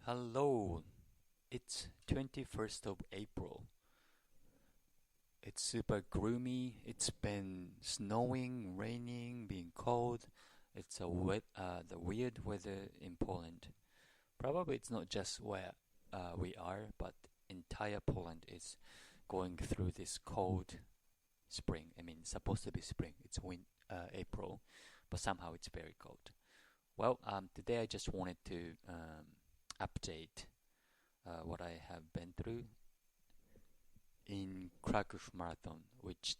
Hello, it's 21st of April. It's super gloomy. It's been snowing, raining, being cold. It's the weird weather in Poland. Probably it's not just where we are, but entire Poland is going through this cold spring. I mean, it's supposed to be spring. It's April, but somehow it's very cold. Well, today I just wanted to update what I have been through in Krakow Marathon, which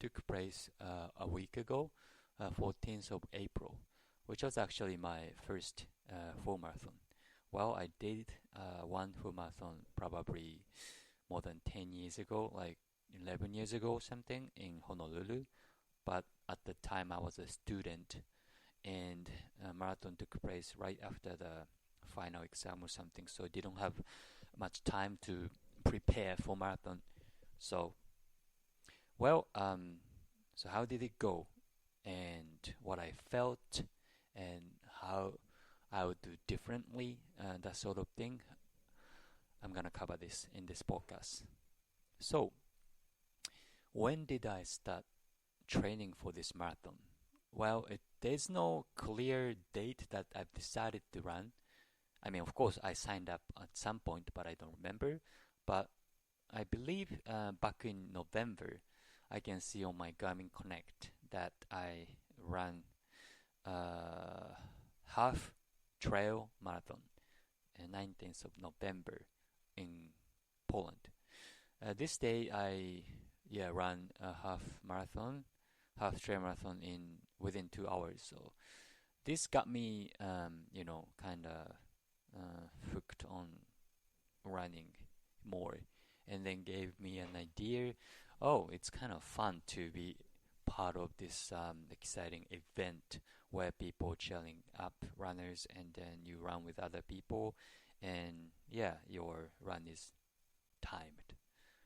took place a week ago, 14th of April, which was actually my first full marathon. Well, I did one full marathon probably more than 10 years ago, like 11 years ago or something in Honolulu. But at the time I was a student and marathon took place right after the final exam or something, so I didn't have much time to prepare for marathon. So, well, so how did it go, and what I felt, and how I would do differently, that sort of thing. I'm gonna cover this in this podcast. So, when did I start training for this marathon? Well, there's no clear date that I've decided to run. I mean, of course, I signed up at some point, but I don't remember. But I believe back in November, I can see on my Garmin Connect that I ran uh, half trail marathon, 19th of November in Poland. This day, I ran a half trail marathon in within 2 hours. So this got me, kind of hooked on running more, and then gave me an idea. Oh, it's kind of fun to be part of this exciting event where people cheering up runners, and then you run with other people, and yeah, your run is timed.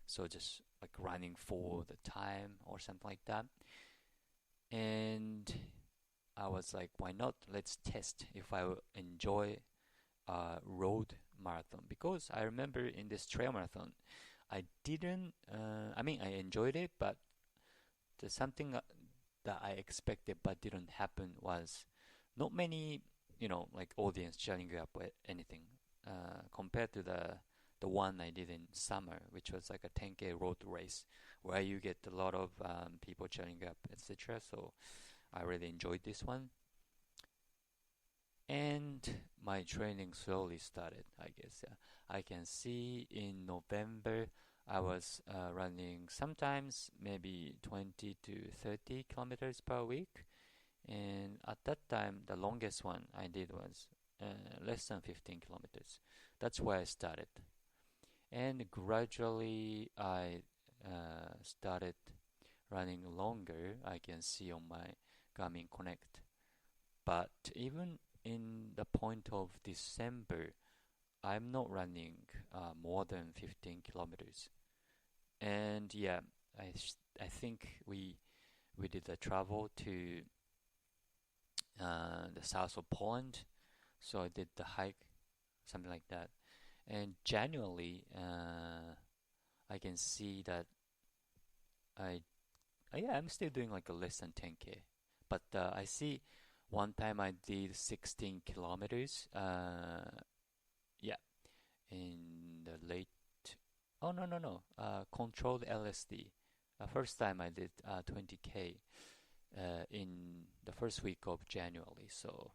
So just like running for the time or something like that. And I was like, why not? Let's test if I will enjoy road marathon, because I remember in this trail marathon, I didn't. I mean, I enjoyed it, but there's something that I expected but didn't happen was not many, like audience cheering you up or anything, compared to the one I did in summer, which was like a 10K road race where you get a lot of people cheering you up, etc. So I really enjoyed this one. And my training slowly started, I guess. Yeah. I can see in November I was running sometimes maybe 20 to 30 kilometers per week. And at that time, the longest one I did was less than 15 kilometers. That's where I started. And gradually I started running longer, I can see on my Garmin Connect. But even in the point of December, I'm not running more than 15 kilometers. And yeah, I think we did a travel to the south of Poland, so I did the hike, something like that. And January, I can see that I, yeah, I'm still doing like a less than 10K. But I see one time I did 16 kilometers. Yeah, in the late. Oh no no no. Controlled LSD. First time I did 20K in the first week of January. So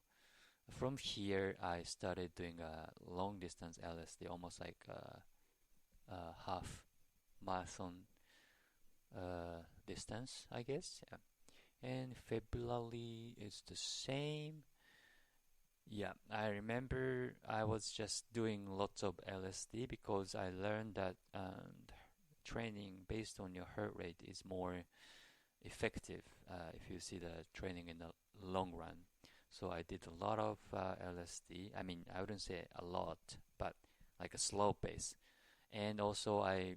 from here I started doing a long distance LSD, almost like a half marathon distance, I guess. Yeah. And February is the same. Yeah, I remember I was just doing lots of LSD because I learned that training based on your heart rate is more effective if you see the training in the long run. So I did a lot of LSD. I mean, I wouldn't say a lot, but like a slow pace. And also I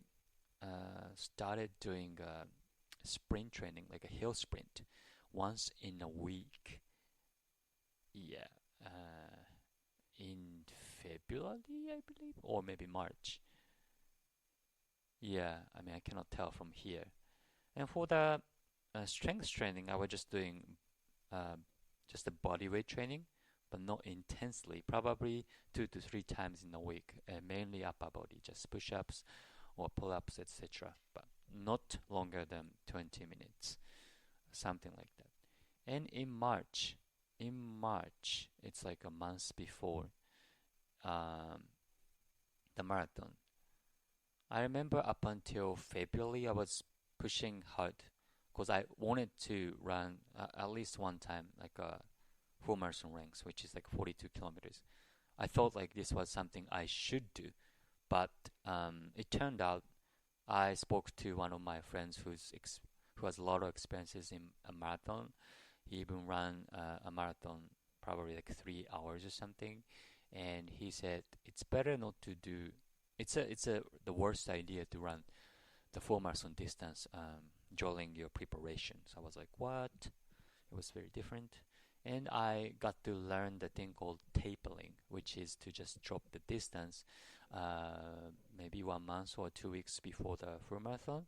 started doing sprint training, like a hill sprint, once in a week. Yeah, in February, I believe, or maybe March. Yeah, I mean, I cannot tell from here. And for the strength training, I was just doing uh, just a body weight training, but not intensely. Probably 2 to 3 times in a week, mainly upper body, just push-ups or pull-ups, etc. But not longer than 20 minutes, something like that. And in March, it's like a month before um, the marathon. I remember up until February, I was pushing hard because I wanted to run at least one time, like a full marathon ranks, which is like 42 kilometers. I thought like this was something I should do, but it turned out I spoke to one of my friends who has a lot of experiences in a marathon. He even ran a marathon probably like 3 hours or something, and he said it's better not to do. It's the worst idea to run the full marathon distance during your preparation. So I was like, what? It was very different. And I got to learn the thing called tapering, which is to just drop the distance maybe 1 month or 2 weeks before the full marathon,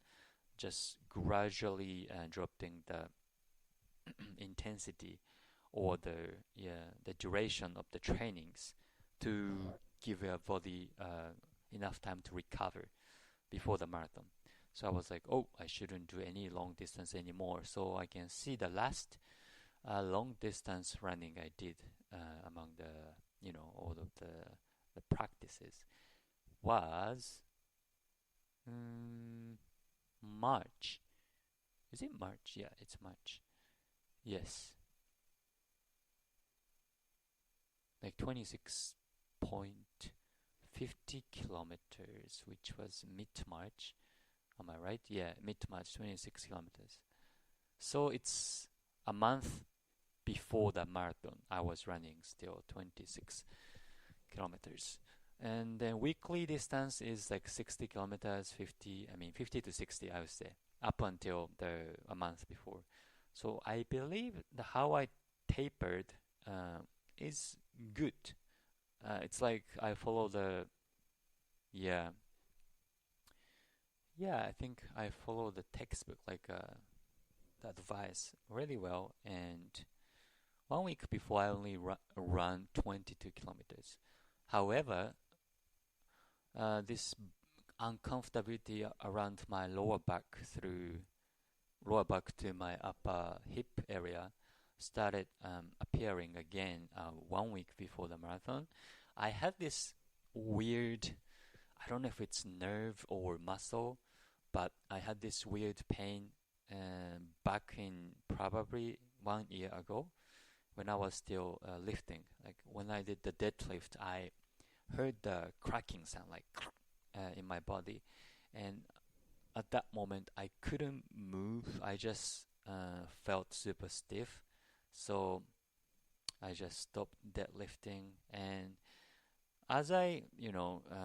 just gradually dropping the intensity or the duration of the trainings to give your body enough time to recover before the marathon. So I was like, oh, I shouldn't do any long distance anymore. So I can see the last long distance running I did among all of the practices was um, March. Is it March? Yeah, it's March. Yes, like 26.50 kilometers, which was mid-March. Am I right? Yeah, mid-March, 26 kilometers. So it's a month before the marathon. I was running still 26 kilometers. And then weekly distance is like 60 kilometers, 50 to 60, I would say, up until a month before. So I believe how I tapered is good. It's like I follow yeah, yeah, I think I follow the textbook, like the advice really well. And 1 week before, I only run 22 kilometers. However, this uncomfortability around my lower back to my upper hip area started appearing again 1 week before the marathon. I had this weird, I don't know if it's nerve or muscle, but I had this weird pain back in probably 1 year ago when I was still lifting. Like when I did the deadlift, I heard the cracking sound like in my body, and at that moment I couldn't move. I just felt super stiff, so I just stopped deadlifting. And as I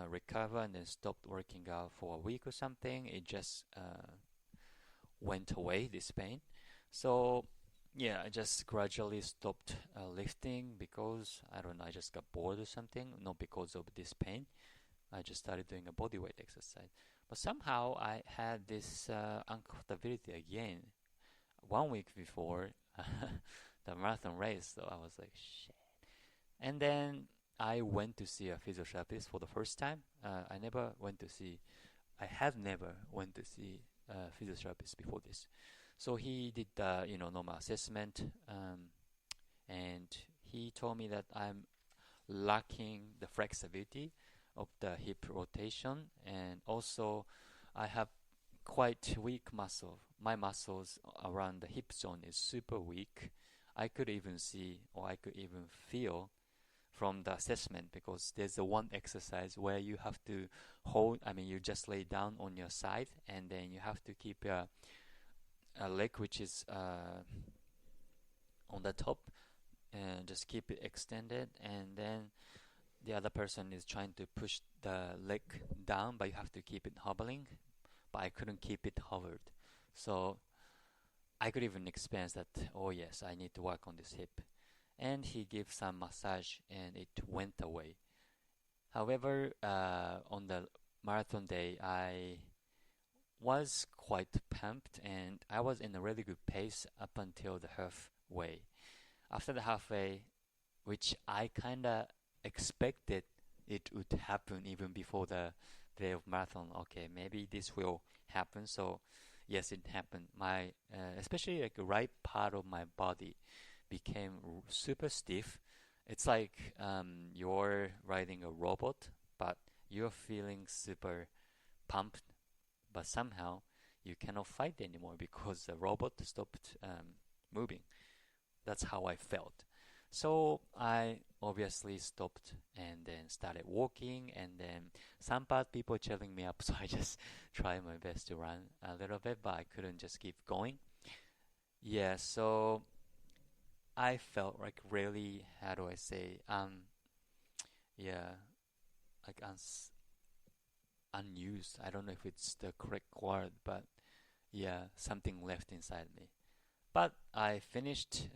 recover and then stopped working out for a week or something, it just went away, this pain. So yeah, I just gradually stopped lifting because I don't know, I just got bored or something, not because of this pain. I just started doing a body weight exercise. But somehow I had this uncomfortability again 1 week before the marathon race. So I was like, shit. And then I went to see a physiotherapist for the first time. I have never went to see a physiotherapist before this. So he did the normal assessment, and he told me that I'm lacking the flexibility of the hip rotation, and also I have quite weak muscle. My muscles around the hip zone is super weak. I could even see, or I could even feel from the assessment, because there's a one exercise where you have to you just lay down on your side, and then you have to keep a leg which is on the top, and just keep it extended, and then the other person is trying to push the leg down, but you have to keep it hobbling. But I couldn't keep it hovered. So I could even experience that, oh yes, I need to work on this hip. And he gave some massage and it went away. However, on the marathon day, I was quite pumped and I was in a really good pace up until the halfway. After the halfway, which I kind of expected it would happen even before the day of marathon. Okay, maybe this will happen. So, yes, it happened. My especially like the right part of my body became super stiff. It's like you're riding a robot, but you're feeling super pumped, but somehow you cannot fight anymore because the robot stopped moving. That's how I felt. So I obviously stopped and then started walking, and then some part people cheering me up, so I just tried my best to run a little bit, but I couldn't just keep going. Yeah, so I felt like really, how do I say, yeah, like unused. I don't know if it's the correct word, but yeah, something left inside me. But I finished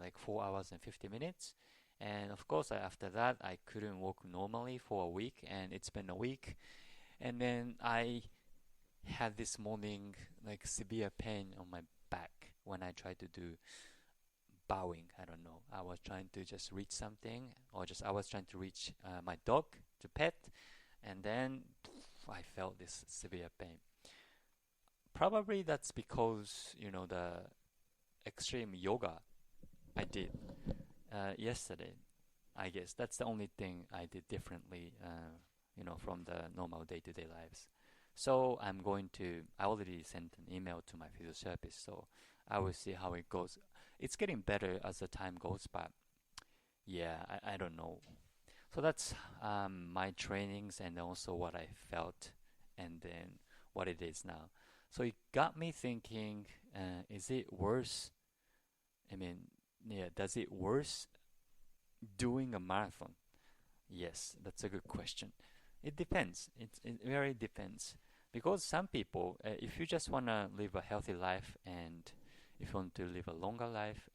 like 4 hours and 50 minutes. And of course, after that, I couldn't walk normally for a week, and it's been a week. And then I had this morning like severe pain on my back when I tried to do bowing. I don't know. I was trying to just reach something, or just I was trying to reach my dog to pet, and then I felt this severe pain. Probably that's because, the extreme yoga I did yesterday. I guess that's the only thing I did differently, from the normal day-to-day lives. So I already sent an email to my physiotherapist, so I will see how it goes. It's getting better as the time goes, but yeah, I don't know. So that's my trainings and also what I felt and then what it is now. So it got me thinking, is it worse? I mean, yeah, does it worse doing a marathon? Yes, that's a good question. It depends. It very depends. Because some people, if you just want to live a healthy life and if you want to live a longer life,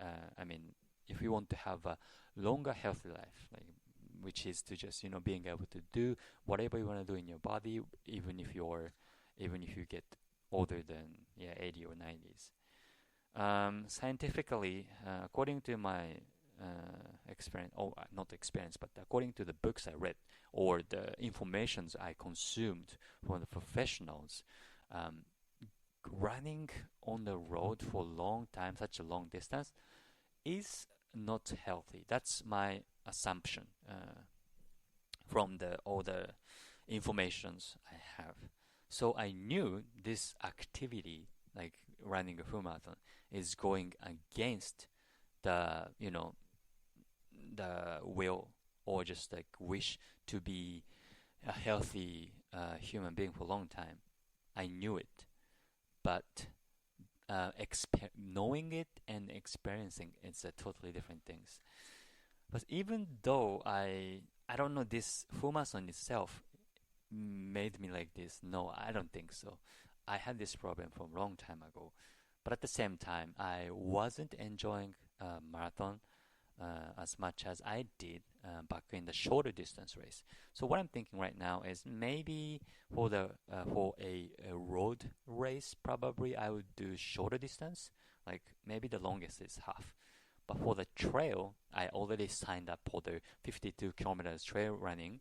if you want to have a longer healthy life, like which is to just being able to do whatever you want to do in your body, even if you get older than 80 or 90s. Scientifically, according to my experience, not experience, but according to the books I read or the informations I consumed from the professionals, um, running on the road for a long time, such a long distance, is not healthy. That's my assumption from the all the informations I have. So I knew this activity, like running a full marathon, is going against the the will or just like wish to be a healthy human being for a long time. I knew it, but knowing it and experiencing it's a totally different things. But even though I don't know this full marathon itself made me like this. No, I don't think so. I had this problem from a long time ago. But at the same time, I wasn't enjoying marathon as much as I did back in the shorter distance race. So what I'm thinking right now is maybe for a road race, probably I would do shorter distance. Like maybe the longest is half. But for the trail, I already signed up for the 52 kilometers trail running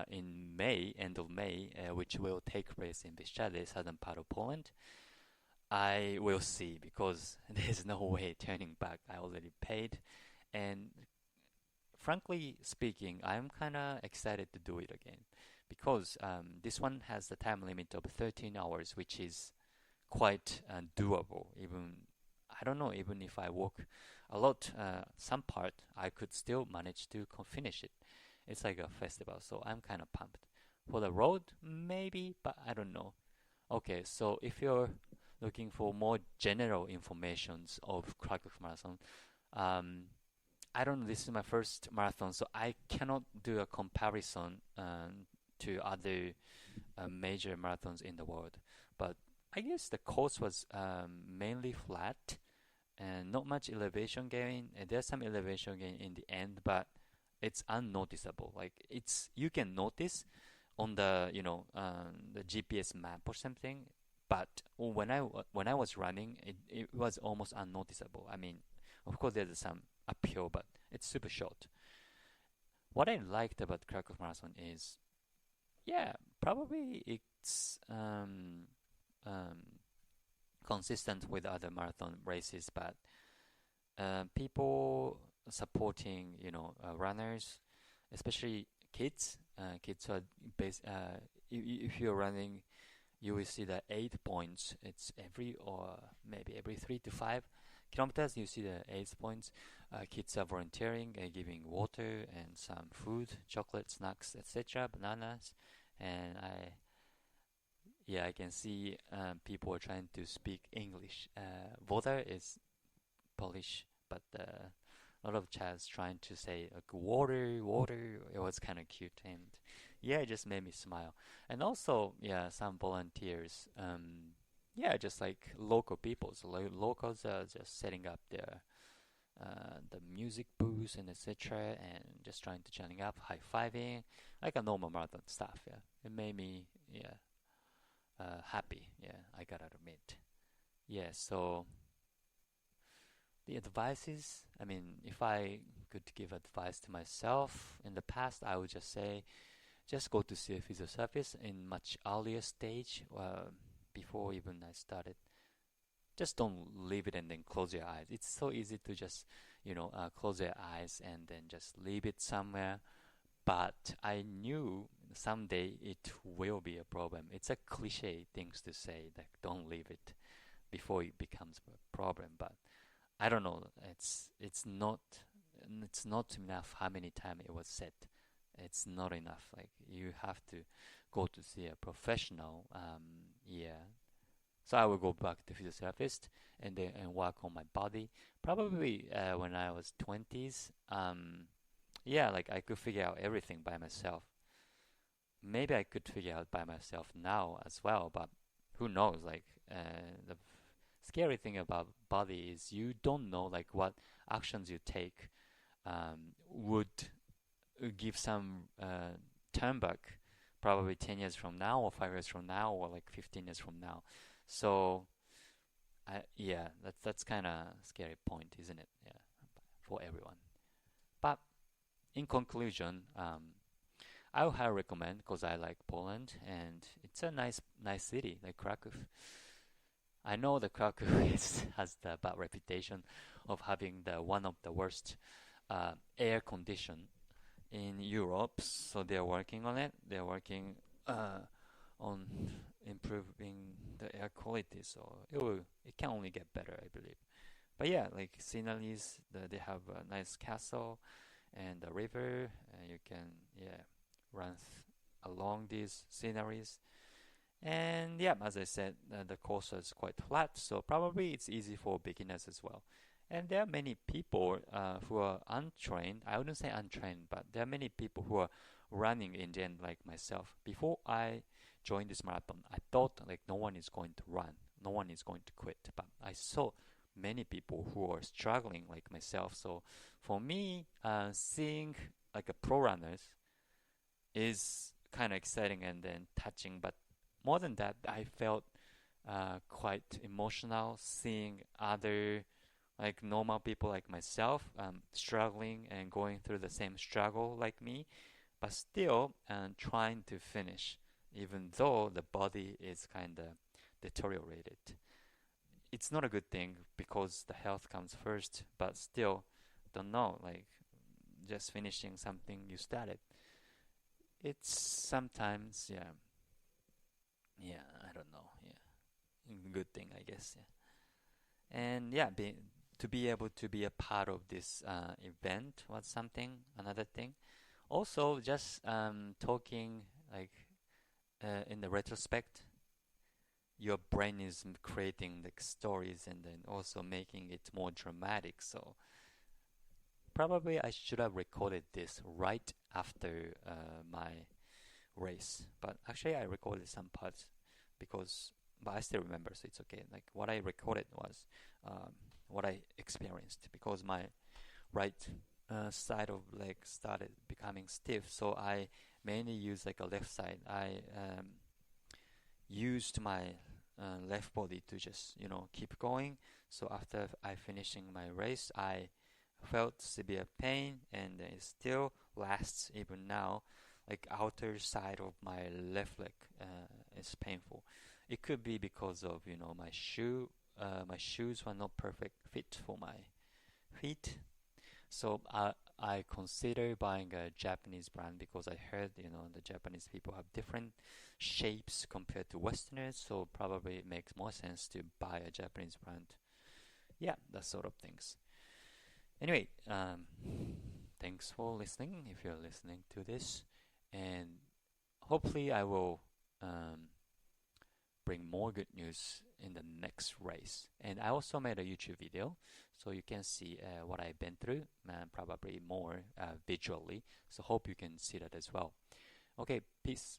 in May, end of May, which will take place in Bieszczady, southern part of Poland. I will see because there's no way turning back. I already paid, and frankly speaking, I'm kind of excited to do it again because this one has the time limit of 13 hours, which is quite doable. Even I don't know, even if I walk a lot, some part I could still manage to finish it. It's like a festival, so I'm kind of pumped. For the road, maybe, but I don't know. Okay, so if you're looking for more general informations of Krakow Marathon, um, I don't know, this is my first marathon, so I cannot do a comparison to other major marathons in the world. But I guess the course was mainly flat and not much elevation gain. And there's some elevation gain in the end, but it's unnoticeable. Like you can notice on the the GPS map or something, but when I was running, it was almost unnoticeable. I mean, of course there's some uphill, but it's super short. What I liked about Krakow Marathon is, yeah, probably it's consistent with other marathon races, but people supporting, runners, especially kids. Kids are if you're running, you will see the 8 points. It's every or maybe every 3 to 5 kilometers. You see the 8 points. Kids are volunteering, giving water and some food, chocolate, snacks, etc., bananas, and I can see people are trying to speak English. Water is Polish, but a lot of chats trying to say like water, water. It was kind of cute, and yeah, it just made me smile. And also, yeah, some volunteers. Yeah, just like local people. So locals are just setting up the music booths and etc. and just trying to chatting up, high fiving, like a normal marathon stuff. Yeah, it made me happy. Yeah, I gotta admit. Yeah, so the advices, I mean, if I could give advice to myself in the past, I would just say, just go to see a physiotherapist in much earlier stage, before even I started. Just don't leave it and then close your eyes. It's so easy to just, close your eyes and then just leave it somewhere. But I knew someday it will be a problem. It's a cliche things to say, like don't leave it before it becomes a problem. But I don't know. It's not enough how many times it was said. It's not enough. Like you have to go to see a professional. Yeah. So I will go back to physiotherapist and work on my body. Probably when I was 20s. Yeah, like I could figure out everything by myself. Maybe I could figure out by myself now as well, but who knows? Like the scary thing about body is you don't know like what actions you take would give some turn back probably 10 years from now or 5 years from now or like 15 years from now. So yeah, that's kind of scary point, isn't it? Yeah, for everyone. But in conclusion, I would highly recommend because I like Poland and it's a nice city like Krakow. I know the Krakow has the bad reputation of having the one of the worst air condition in Europe, so they're working on it. They're working on improving the air quality, so it can only get better, I believe. But yeah, like sceneries, they have a nice castle and a river, and you can run along these sceneries. And yeah, as I said, the course is quite flat, so probably it's easy for beginners as well. And there are many people who are untrained. I wouldn't say untrained, but there are many people who are running in the end, like myself. Before I joined this marathon, I thought like no one is going to run, no one is going to quit. But I saw many people who are struggling like myself. So for me, seeing like a pro runners is kind of exciting and then touching. But more than that, I felt quite emotional seeing other like normal people like myself struggling and going through the same struggle like me, but still trying to finish, even though the body is kind of deteriorated. It's not a good thing because the health comes first, but still, don't know, like just finishing something you started. It's sometimes, I don't know, good thing, I guess, yeah. And yeah, to be able to be a part of this event was something, another thing. Also, just talking like in the retrospect, your brain is creating like stories and then also making it more dramatic. So probably I should have recorded this right after my race, but actually I recorded some parts because, but I still remember, so it's okay. Like what I recorded was what I experienced because my right side of leg started becoming stiff, so I mainly use like a left side. I used my left body to just keep going. So after I finishing my race, I felt severe pain, and it still lasts even now. Like outer side of my left leg is painful. It could be because of my shoe. My shoes were not perfect fit for my feet, so I consider buying a Japanese brand because I heard the Japanese people have different shapes compared to Westerners, so probably it makes more sense to buy a Japanese brand. Yeah, that sort of things. Anyway, thanks for listening if you're listening to this, and hopefully I will bring more good news in the next race. And I also made a YouTube video, so you can see what I've been through, probably more visually. So hope you can see that as well. Okay, peace.